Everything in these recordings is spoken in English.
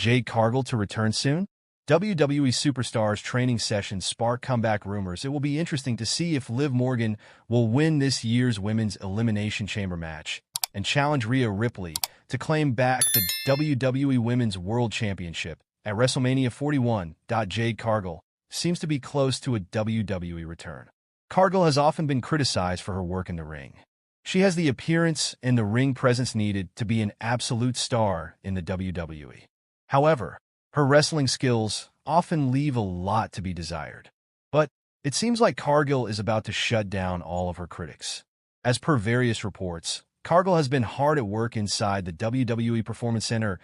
Jade Cargill to return soon? WWE superstars training sessions spark comeback rumors. It will be interesting to see if Liv Morgan will win this year's Women's Elimination Chamber match and challenge Rhea Ripley to claim back the WWE Women's World Championship at WrestleMania 41. Jade Cargill seems to be close to a WWE return. Cargill has often been criticized for her work in the ring. She has the appearance and the ring presence needed to be an absolute star in the WWE. However, her wrestling skills often leave a lot to be desired. But it seems like Cargill is about to shut down all of her critics. As per various reports, Cargill has been hard at work inside the WWE Performance Center.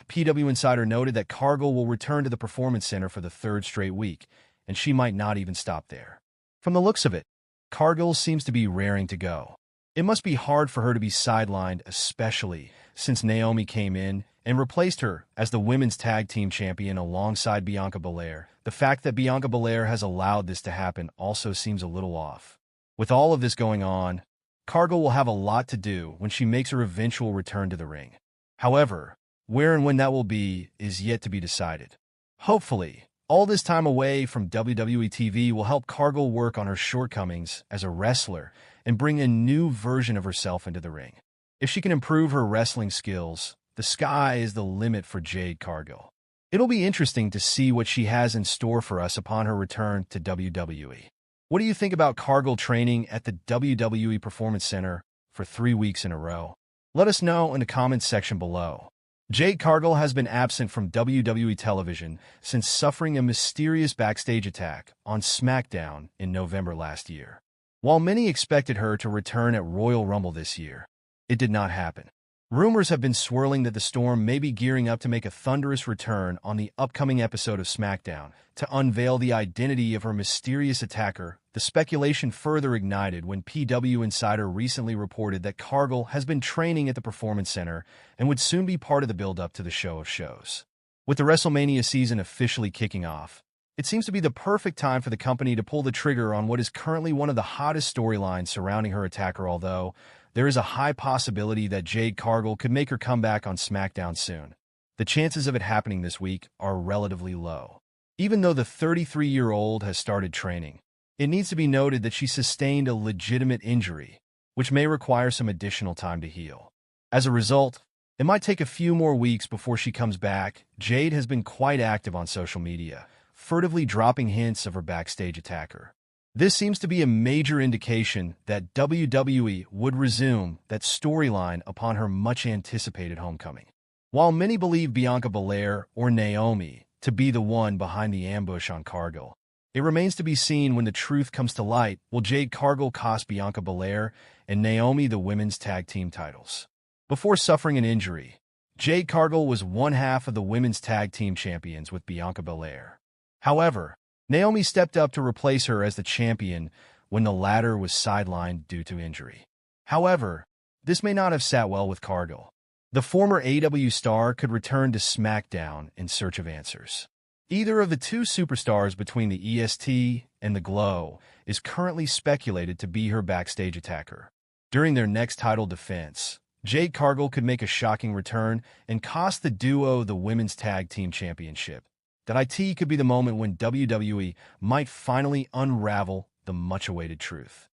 PWInsider noted that Cargill will return to the Performance Center for the third straight week, and she might not even stop there. From the looks of it, Cargill seems to be raring to go. It must be hard for her to be sidelined, especially since Naomi came in and replaced her as the women's tag team champion alongside Bianca Belair. The fact that Bianca Belair has allowed this to happen also seems a little off. With all of this going on, Cargill will have a lot to do when she makes her eventual return to the ring. However, where and when that will be is yet to be decided. Hopefully, all this time away from WWE TV will help Cargill work on her shortcomings as a wrestler and bring a new version of herself into the ring. If she can improve her wrestling skills, the sky is the limit for Jade Cargill. It'll be interesting to see what she has in store for us upon her return to WWE. What do you think about Cargill training at the WWE Performance Center for 3 weeks in a row? Let us know in the comments section below. Jade Cargill has been absent from WWE television since suffering a mysterious backstage attack on SmackDown in November last year. While many expected her to return at Royal Rumble this year, it did not happen. Rumors have been swirling that the Storm may be gearing up to make a thunderous return on the upcoming episode of SmackDown to unveil the identity of her mysterious attacker. The speculation further ignited when PWInsider recently reported that Cargill has been training at the Performance Center and would soon be part of the build-up to the show of shows. With the WrestleMania season officially kicking off, it seems to be the perfect time for the company to pull the trigger on what is currently one of the hottest storylines surrounding her attacker, although there is a high possibility that Jade Cargill could make her comeback on SmackDown soon. The chances of it happening this week are relatively low. Even though the 33-year-old has started training, it needs to be noted that she sustained a legitimate injury, which may require some additional time to heal. As a result, it might take a few more weeks before she comes back. Jade has been quite active on social media, furtively dropping hints of her backstage attacker. This seems to be a major indication that WWE would resume that storyline upon her much-anticipated homecoming. While many believe Bianca Belair or Naomi to be the one behind the ambush on Cargill, it remains to be seen when the truth comes to light. Will Jade Cargill cost Bianca Belair and Naomi the women's tag team titles? Before suffering an injury, Jade Cargill was one half of the women's tag team champions with Bianca Belair. However, Naomi stepped up to replace her as the champion when the latter was sidelined due to injury. However, this may not have sat well with Cargill. The former AEW star could return to SmackDown in search of answers. Either of the two superstars between the EST and the Glow is currently speculated to be her backstage attacker. During their next title defense, Jade Cargill could make a shocking return and cost the duo the Women's Tag Team Championship. That it could be the moment when WWE might finally unravel the much-awaited truth.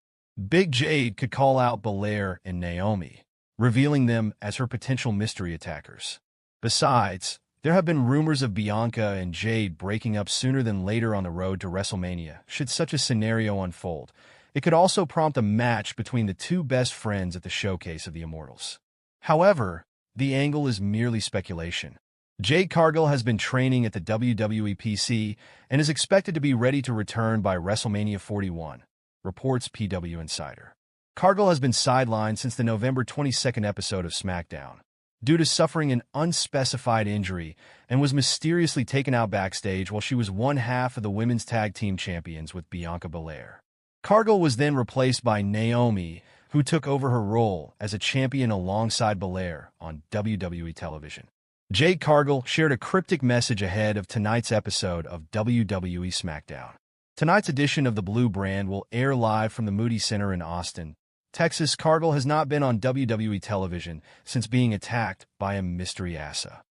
Big Jade could call out Belair and Naomi, revealing them as her potential mystery attackers. Besides, there have been rumors of Bianca and Jade breaking up sooner than later on the road to WrestleMania. Should such a scenario unfold, it could also prompt a match between the two best friends at the Showcase of the Immortals. However, the angle is merely speculation. Jade Cargill has been training at the WWE PC and is expected to be ready to return by WrestleMania 41, reports PWInsider. Cargill has been sidelined since the November 22nd episode of SmackDown due to suffering an unspecified injury and was mysteriously taken out backstage while she was one half of the women's tag team champions with Bianca Belair. Cargill was then replaced by Naomi, who took over her role as a champion alongside Belair on WWE television. Jade Cargill shared a cryptic message ahead of tonight's episode of WWE SmackDown. Tonight's edition of the Blue Brand will air live from the Moody Center in Austin, Texas. Cargill has not been on WWE television since being attacked by a mystery Asa.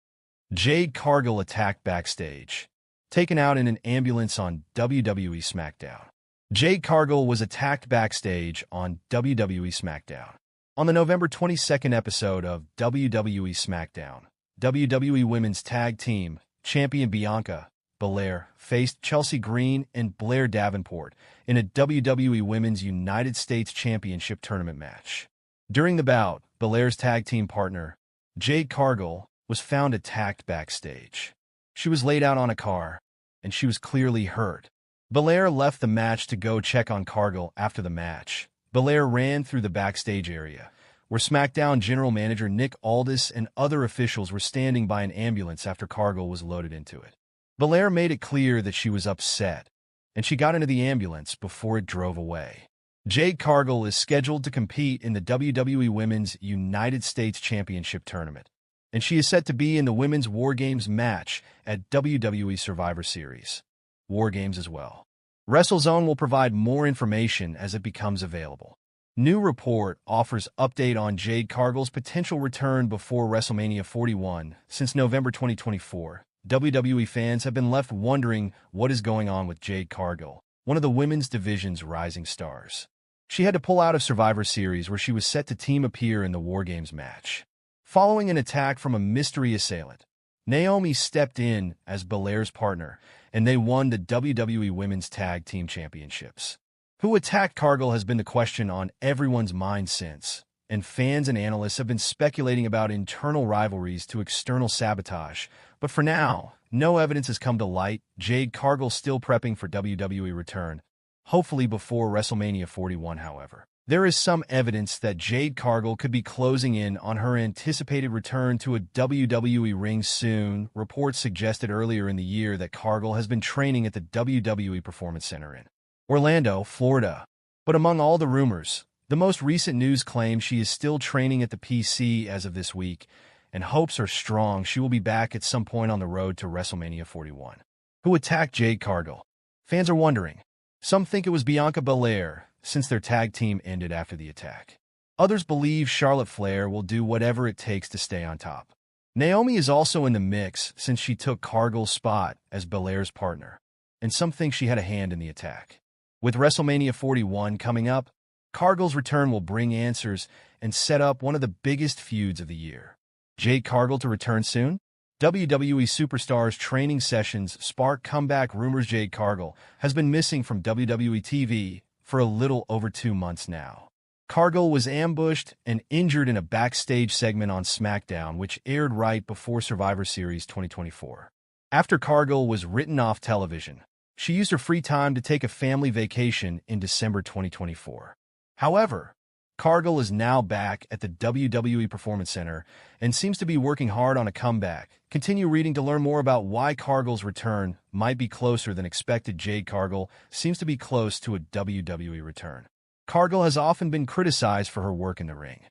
Jade Cargill attacked backstage, taken out in an ambulance on WWE SmackDown. Jade Cargill was attacked backstage on WWE SmackDown. On the November 22nd episode of WWE SmackDown, WWE Women's Tag Team Champion Bianca Belair faced Chelsea Green and Blair Davenport in a WWE Women's United States Championship tournament match. During the bout, Belair's tag team partner, Jade Cargill, was found attacked backstage. She was laid out on a car, and she was clearly hurt. Belair left the match to go check on Cargill after the match. Belair ran through the backstage area, where SmackDown General Manager Nick Aldis and other officials were standing by an ambulance after Cargill was loaded into it. Belair made it clear that she was upset, and she got into the ambulance before it drove away. Jade Cargill is scheduled to compete in the WWE Women's United States Championship Tournament, and she is set to be in the Women's War Games match at WWE Survivor Series War Games as well. WrestleZone will provide more information as it becomes available. New report offers update on Jade Cargill's potential return before WrestleMania 41. Since November 2024, WWE fans have been left wondering what is going on with Jade Cargill, one of the women's division's rising stars. She had to pull out of Survivor Series where she was set to team appear in the War Games match. Following an attack from a mystery assailant, Naomi stepped in as Belair's partner, and they won the WWE Women's Tag Team Championships. Who attacked Cargill has been the question on everyone's mind since, and fans and analysts have been speculating about internal rivalries to external sabotage. But for now, no evidence has come to light. Jade Cargill still prepping for WWE return, hopefully before WrestleMania 41, however. There is some evidence that Jade Cargill could be closing in on her anticipated return to a WWE ring soon. Reports suggested earlier in the year that Cargill has been training at the WWE Performance Center in Orlando, Florida. But among all the rumors, the most recent news claims she is still training at the PC as of this week, and hopes are strong she will be back at some point on the road to WrestleMania 41. Who attacked Jade Cargill? Fans are wondering. Some think it was Bianca Belair, since their tag team ended after the attack. Others believe Charlotte Flair will do whatever it takes to stay on top. Naomi is also in the mix since she took Cargill's spot as Belair's partner, and some think she had a hand in the attack. With WrestleMania 41 coming up, Cargill's return will bring answers and set up one of the biggest feuds of the year. Jade Cargill to return soon? WWE Superstars training sessions spark comeback rumors. Jade Cargill has been missing from WWE TV for a little over 2 months now. Cargill was ambushed and injured in a backstage segment on SmackDown, which aired right before Survivor Series 2024. After Cargill was written off television, she used her free time to take a family vacation in December 2024. However, Cargill is now back at the WWE Performance Center and seems to be working hard on a comeback. Continue reading to learn more about why Cargill's return might be closer than expected. Jade Cargill seems to be close to a WWE return. Cargill has often been criticized for her work in the ring.